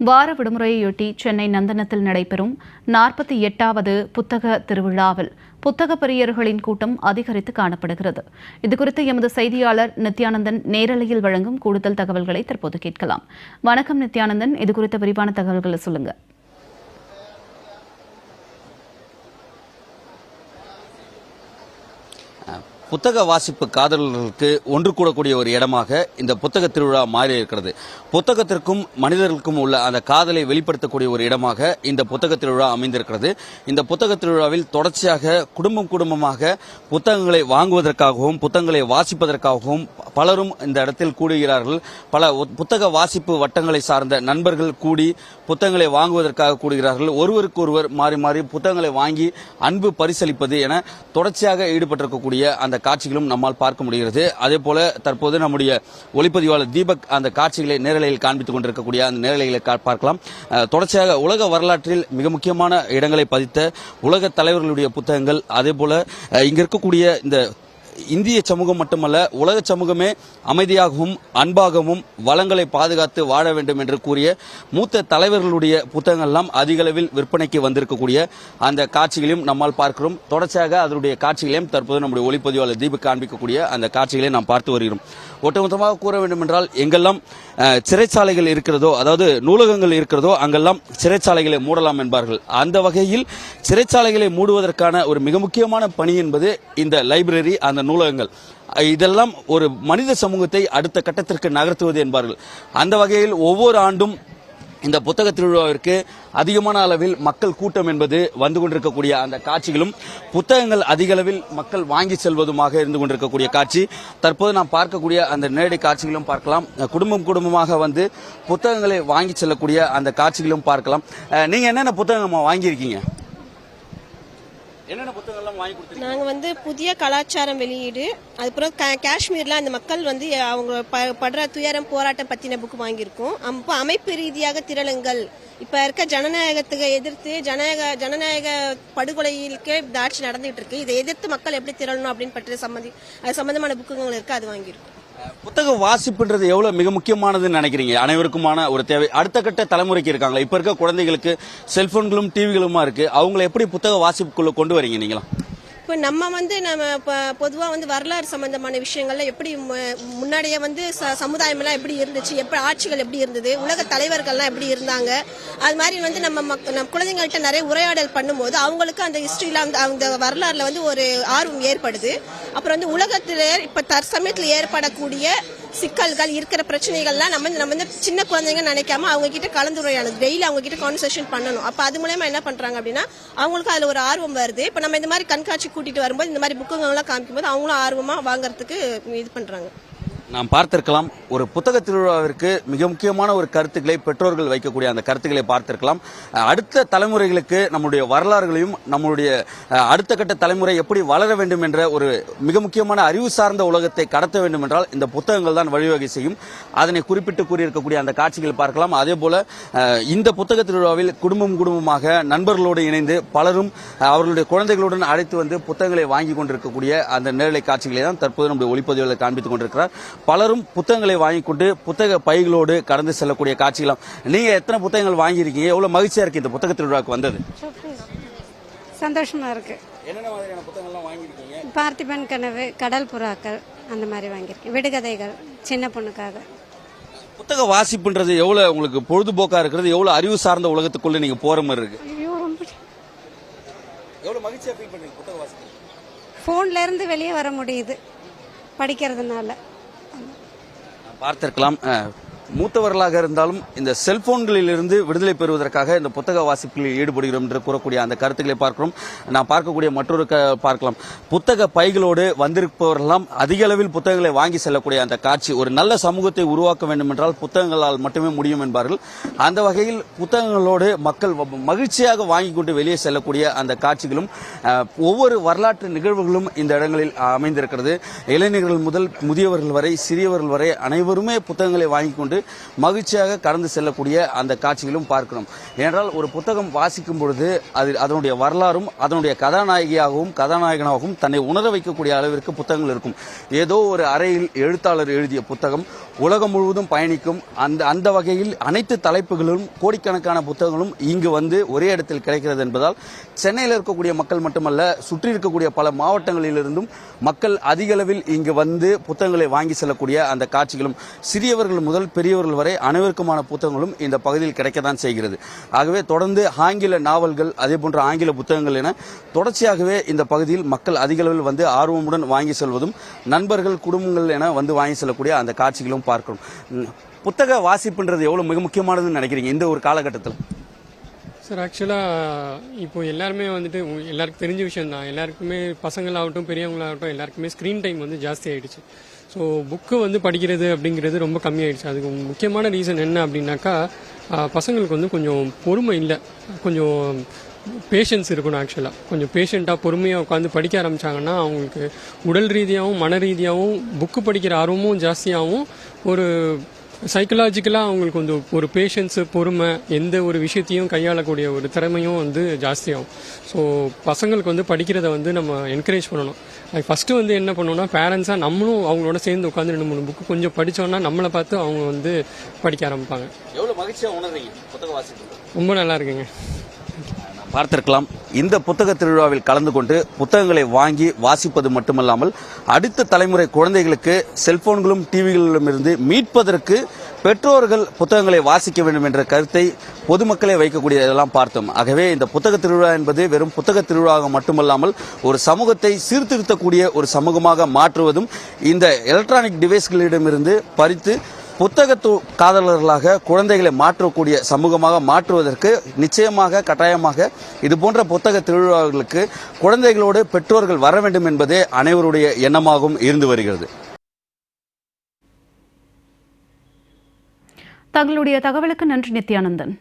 வார விடுமுறையொட்டி சென்னை நந்தனத்தில் நடைபெறும் 48வது புத்தக திருவிழாவில் புத்தக பிரியர்களின் கூட்டம் அதிகரித்து காணப்படுகிறது. இதுகுறித்து எமது செய்தியாளர் நித்யானந்தன் நேரலையில் வழங்கும் கூடுதல் தகவல்களை தற்போது கேட்கலாம். வணக்கம் நித்யானந்தன், இதுகுறித்த விரிவான தகவல்களை சொல்லுங்க. புத்தக வாசிப்பு காதலர்களுக்கு ஒன்று கூடக்கூடிய ஒரு இடமாக இந்த புத்தக திருவிழா மாறி இருக்கிறது. புத்தகத்திற்கும் மனிதர்களுக்கும் உள்ள அந்த காதலை வெளிப்படுத்தக்கூடிய ஒரு இடமாக இந்த புத்தக திருவிழா அமைந்திருக்கிறது. இந்த புத்தக திருவிழாவில் தொடர்ச்சியாக குடும்பமாக புத்தகங்களை வாங்குவதற்காகவும் புத்தகங்களை வாசிப்பதற்காகவும் பலரும் இந்த இடத்தில் கூடுகிறார்கள். பல புத்தக வாசிப்பு வட்டங்களை சார்ந்த நண்பர்கள் கூடி புத்தகங்களை வாங்குவதற்காக கூடுகிறார்கள். ஒருவருக்கொருவர் மாறி மாறி புத்தகங்களை வாங்கி அன்பு பரிசளிப்பது என தொடர்ச்சியாக ஈடுபட்டிருக்கக்கூடிய அந்த காட்சிகளும் நம்மால் பார்க்க முடிகிறது. அதே போல தற்போது நம்முடைய ஒளிப்பதிவாளர் தீபக் அந்த காட்சிகளை நேரலையில் காண்பித்துக் கொண்டிருக்கக்கூடிய அந்த நேரலைகளை பார்க்கலாம். தொடர்ச்சியாக உலக வரலாற்றில் மிக முக்கியமான இடங்களை பதித்த உலக தலைவர்களுடைய புத்தகங்கள், அதே போல இங்க இருக்கக்கூடிய இந்த இந்திய சமூகம் மட்டுமல்ல உலக சமூகமே அமைதியாகவும் அன்பாகவும் வளங்களை பாதுகாத்து வாழ வேண்டும் என்று கூறிய மூத்த தலைவர்களுடைய புத்தகங்கள்லாம் அதிக அளவில் விற்பனைக்கு வந்திருக்கக்கூடிய அந்த காட்சிகளையும் நம்மால் பார்க்கிறோம். தொடர்ச்சியாக அதனுடைய காட்சிகளையும் தற்போது நம்முடைய ஒளிப்பதிவாளர் தீபக் காண்பிக்கக்கூடிய அந்த காட்சிகளை நாம் பார்த்து வருகிறோம். ஒட்டுமொத்தமாக கூற வேண்டும் என்றால் எங்கெல்லாம் சிறைச்சாலைகள் இருக்கிறதோ, அதாவது நூலகங்கள் இருக்கிறதோ அங்கெல்லாம் சிறைச்சாலைகளை மூடலாம் என்பார்கள். அந்த வகையில் சிறைச்சாலைகளை மூடுவதற்கான ஒரு மிக முக்கியமான பணி என்பது இந்த லைப்ரரி, அந்த நூலகங்கள். இதெல்லாம் ஒரு மனித சமூகத்தை அடுத்த கட்டத்திற்கு நகர்த்துவது என்பார்கள். அந்த வகையில் ஒவ்வொரு ஆண்டும் இந்த புத்தக திருவிழாவிற்கு அதிகமான அளவில் மக்கள் கூட்டம் என்பது வந்து கொண்டிருக்கக்கூடிய அந்த காட்சிகளும், புத்தகங்கள் அதிக அளவில் மக்கள் வாங்கி செல்வதுமாக இருந்து கொண்டிருக்கக்கூடிய காட்சி தற்போது நாம் பார்க்கக்கூடிய அந்த நேரடி காட்சிகளும் பார்க்கலாம். குடும்பமாக வந்து புத்தகங்களை வாங்கி செல்லக்கூடிய அந்த காட்சிகளும் பார்க்கலாம். நீங்க என்னென்ன புத்தகம் வாங்கியிருக்கீங்க? என்னென்ன புத்தகங்கள்லாம் வாங்கி கொடுத்தீங்க? நாங்கள் வந்து புதிய கலாச்சாரம் வெளியீடு, அதுக்கப்புறம் காஷ்மீரில் அந்த மக்கள் வந்து அவங்க படுற துயரம் போராட்டம் பற்றின புக்கு வாங்கியிருக்கோம். அப்போ அமைப்பு ரீதியாக திரளுங்கள், இப்போ இருக்க ஜனநாயகத்துக்கு எதிர்த்து ஜனநாயக படுகொலைக்கு இந்த ஆட்சி நடந்துகிட்டு இருக்கு, இதை எதிர்த்து மக்கள் எப்படி திரளணும் அப்படின்னு பற்றி அது சம்பந்தமான புக்குகள் இருக்கு, அது வாங்கியிருக்கோம். புத்தக வாசிப்புன்றது எவ்வளவு மிக முக்கியமானதுன்னு நினைக்கிறீங்க? அனைவருக்குமான ஒரு தேவை. அடுத்த கட்ட தலைமுறைக்கு இருக்காங்க, இப்ப இருக்க குழந்தைகளுக்கு செல்போன்களும் டிவிகளுமா இருக்கு, அவங்களை எப்படி புத்தக வாசிப்புக்குள்ள கொண்டு வரீங்க நீங்களா? இப்போ நம்ம பொதுவாக வந்து வரலாறு சம்பந்தமான விஷயங்கள்ல எப்படி முன்னாடியே வந்து சமுதாயமெல்லாம் எப்படி இருந்துச்சு, எப்படி ஆட்சிகள் எப்படி இருந்தது, உலக தலைவர்கள்லாம் எப்படி இருந்தாங்க, அது மாதிரி வந்து நம்ம குழந்தைங்கள்ட்ட நிறைய உரையாடல் பண்ணும்போது அவங்களுக்கு அந்த ஹிஸ்டரியில் அந்த வரலாறுல வந்து ஒரு ஆர்வம் ஏற்படுது. அப்புறம் வந்து உலகத்தில் இப்போ தற்சமயத்தில் ஏற்படக்கூடிய சிக்கல்கள், இருக்கிற பிரச்சனைகள்லாம் நம்ம வந்து சின்ன குழந்தைங்க நினைக்காம அவங்க கிட்ட கலந்துரையாடணும், டெய்லி அவங்க கிட்ட கான்வர்சேஷன் பண்ணணும். அப்போ அது மூலமா என்ன பண்றாங்க அப்படின்னா அவங்களுக்கு அதுல ஒரு ஆர்வம் வருது. இப்போ நம்ம இந்த மாதிரி கண்காட்சி கூட்டிட்டு வரும்போது இந்த மாதிரி புக்குங்கள்லாம் காமிக்கும் போது அவங்களும் ஆர்வமா வாங்கறதுக்கு இது பண்றாங்க. நாம் பார்த்திருக்கலாம், ஒரு புத்தக திருவிழாவிற்கு மிக முக்கியமான ஒரு கருத்துக்களை பெற்றோர்கள் வைக்கக்கூடிய அந்த கருத்துக்களை பார்த்திருக்கலாம். அடுத்த தலைமுறைகளுக்கு நம்முடைய வரலாறுகளையும் நம்முடைய அடுத்த கட்ட தலைமுறை எப்படி வளர வேண்டும் என்ற ஒரு மிக முக்கியமான அறிவு சார்ந்த உலகத்தை கடத்த வேண்டும் என்றால் இந்த புத்தகங்கள் தான் வழிவகை செய்யும். அதனை குறிப்பிட்டு கூறியிருக்கக்கூடிய அந்த காட்சிகள் பார்க்கலாம். அதே போல இந்த புத்தக திருவிழாவில் குடும்பமாக நண்பர்களோடு இணைந்து பலரும் அவர்களுடைய குழந்தைகளுடன் அழைத்து வந்து புத்தகங்களை வாங்கி கொண்டிருக்கக்கூடிய அந்த நேரலை காட்சிகளை தான் தற்போது நம்முடைய ஒளிப்பதிவுகளை காண்பித்துக் கொண்டிருக்கிறார். பலரும் புத்தகங்களை வாங்கிக் கொண்டு புத்தக பைகளோடு கடந்து செல்லக்கூடிய காட்சிகளும். நீங்க எத்தனை புத்தகங்கள் வாங்கியிருக்கீங்க? எவ்வளவு மகிழ்ச்சியா இருக்கு இந்த புத்தக திருவிழாவுக்கு வந்தது? சந்தோஷமா இருக்கு. என்னென்ன மாதிரியான புத்தகங்கள்லாம் வாங்கியிருக்கீங்க? பார்த்திபன் கனவு, கடல் புறாக்கள், அந்த மாதிரி வாங்கியிருக்கேன். விடுகதைகள் சின்ன பொண்ணுக்காக. புத்தக வாசிப்புன்றது எவ்வளவு உங்களுக்கு பொழுதுபோக்கா இருக்கிறது, எவ்வளவு அறிவு சார்ந்த உலகத்துக்குள்ள நீங்க போற மாதிரி இருக்கு? எவ்வளவு மகிழ்ச்சியா ஃபீல் பண்றீங்க புத்தக வாசிப்பு? போன்ல இருந்து வெளியே வர முடியுது படிக்கிறதுனால. பார்த்திருக்கலாம், மூத்தவர்களாக இருந்தாலும் இந்த செல்போன்களில் இருந்து விடுதலை பெறுவதற்காக இந்த புத்தக வாசிப்பில் ஈடுபடுகிறோம் என்று கூறக்கூடிய அந்த கருத்துக்களை பார்க்கிறோம். நான் பார்க்கக்கூடிய மற்றொரு பார்க்கலாம், புத்தக பைகளோடு வந்திருப்பவர்களெல்லாம் அதிக அளவில் புத்தகங்களை வாங்கி செல்லக்கூடிய அந்த காட்சி. ஒரு நல்ல சமூகத்தை உருவாக்க வேண்டும் என்றால் புத்தகங்களால் மட்டுமே முடியும் என்பார்கள். அந்த வகையில் புத்தகங்களோடு மக்கள் மகிழ்ச்சியாக வாங்கி கொண்டு வெளியே செல்லக்கூடிய அந்த காட்சிகளும் ஒவ்வொரு வரலாற்று நிகழ்வுகளும் இந்த இடங்களில் அமைந்திருக்கிறது. இளைஞர்கள் முதல் முதியவர்கள் வரை, சிறியவர்கள் வரை அனைவருமே புத்தகங்களை வாங்கி கொண்டு மகிழ்ச்சியாக கடந்து செல்லக்கூடிய அந்த காட்சிகளும் பார்க்கிறோம். ஏனென்றால் ஒரு புத்தகம் வாசிக்கும் பொழுது அதனுடைய வரலாறும் அதனுடைய கதாநாயகியாகவும் கதாநாயகனாகவும் தன்னை உணர வைக்கக்கூடிய அளவிற்கு புத்தகங்கள் இருக்கும். ஏதோ ஒரு அறையில் எழுத்தாளர் எழுதிய புத்தகம் உலகம் முழுவதும் பயணிக்கும். அந்த வகையில் அனைத்து தலைப்புகளும் கோடிக்கணக்கான புத்தகங்களும் இங்கு வந்து ஒரே இடத்தில் கிடைக்கிறது என்பதால் சென்னையில் இருக்கக்கூடிய மக்கள் மட்டுமல்ல, சுற்றி இருக்கக்கூடிய பல மாவட்டங்களிலிருந்தும் மக்கள் அதிக அளவில் இங்கு வந்து புத்தகங்களை வாங்கி செல்லக்கூடிய அந்த காட்சிகளும், சிறியவர்கள் முதல் பெரியவர்கள் வரை அனைவருக்குமான புத்தகங்களும் இந்த பகுதியில் கிடைக்கத்தான் செய்கிறது. ஆகவே தொடர்ந்து ஆங்கில நாவல்கள், அதே போன்ற ஆங்கில புத்தகங்கள் என தொடர்ச்சியாகவே இந்த பகுதியில் மக்கள் அதிக அளவில் வந்து ஆர்வமுடன் வாங்கி செல்வதும், நண்பர்கள், குடும்பங்கள் என வந்து வாங்கி செல்லக்கூடிய அந்த காட்சிகளும் பார்க்கிறோம். புத்தக வாசிப்புன்றது எவ்வளவு மிக முக்கியமானதுன்னு நினைக்கிறீங்க இந்த ஒரு காலகட்டத்தில்? சார், ஆக்சுவலாக இப்போ எல்லாருமே வந்துட்டு எல்லாருக்கும் தெரிஞ்ச விஷயம் தான். எல்லாருக்குமே பசங்களாகட்டும் பெரியவங்களாகட்டும் எல்லாருக்குமே ஸ்க்ரீன் டைம் வந்து ஜாஸ்தி ஆகிடுச்சு. ஸோ புக்கு வந்து படிக்கிறது அப்படிங்கிறது ரொம்ப கம்மியாயிடுச்சு. அதுக்கு முக்கியமான ரீசன் என்ன அப்படின்னாக்கா, பசங்களுக்கு வந்து கொஞ்சம் பொறுமை இல்லை, கொஞ்சம் பேஷன்ஸ் இருக்கணும். ஆக்சுவலாக கொஞ்சம் பேஷண்ட்டாக பொறுமையாக உட்காந்து படிக்க ஆரம்பித்தாங்கன்னா அவங்களுக்கு உடல் ரீதியாகவும் மன ரீதியாகவும் புக்கு படிக்கிற ஆர்வமும் ஜாஸ்தியாகவும், ஒரு சைக்கலாஜிக்கலாக அவங்களுக்கு வந்து ஒரு பேஷன்ஸு, பொறுமை, எந்த ஒரு விஷயத்தையும் கையாளக்கூடிய ஒரு திறமையும் வந்து ஜாஸ்தியாகும். ஸோ பசங்களுக்கு வந்து படிக்கிறத வந்து நம்ம என்கரேஜ் பண்ணணும். அது ஃபஸ்ட்டு வந்து என்ன பண்ணணும்னா, பேரண்ட்ஸாக நம்மளும் அவங்களோட சேர்ந்து உட்காந்து 2-3 புக்கு கொஞ்சம் படித்தோன்னா நம்மளை பார்த்து அவங்க வந்து படிக்க ஆரம்பிப்பாங்க. எவ்வளோ மகிழ்ச்சியாக உணர்றீங்க புத்தக வாசிப்பு? ரொம்ப நல்லா இருக்குங்க. பார்த்திருக்கலாம். இந்த புத்தக திருவிழாவில் கலந்து கொண்டு புத்தகங்களை வாங்கி வாசிப்பது மட்டுமல்லாமல் அடுத்த தலைமுறை குழந்தைகளுக்கு செல்போன்களும் டிவிகளிலும் இருந்து மீட்பதற்கு பெற்றோர்கள் புத்தகங்களை வாசிக்க வேண்டும் என்ற கருத்தை பொதுமக்களே வைக்கக்கூடியதெல்லாம் பார்த்தோம். ஆகவே இந்த புத்தக திருவிழா என்பது வெறும் புத்தக திருவிழாவாக மட்டுமல்லாமல் ஒரு சமூகத்தை சீர்திருத்தக்கூடிய ஒரு சமூகமாக மாற்றுவதும், இந்த எலக்ட்ரானிக் டிவைஸ்களிடமிருந்து பறித்து புத்தக காதலர்களாக குழந்தைகளை மாற்றக்கூடிய சமூகமாக மாற்றுவதற்கு நிச்சயமாக கட்டாயமாக இது போன்ற புத்தக திருவிழாக்களுக்கு குழந்தைகளோடு பெற்றோர்கள் வர வேண்டும் என்பதே அனைவருடைய எண்ணமாகவும் இருந்து வருகிறது. தங்களுடைய தகவலுக்கு நன்றி நித்யானந்தன்.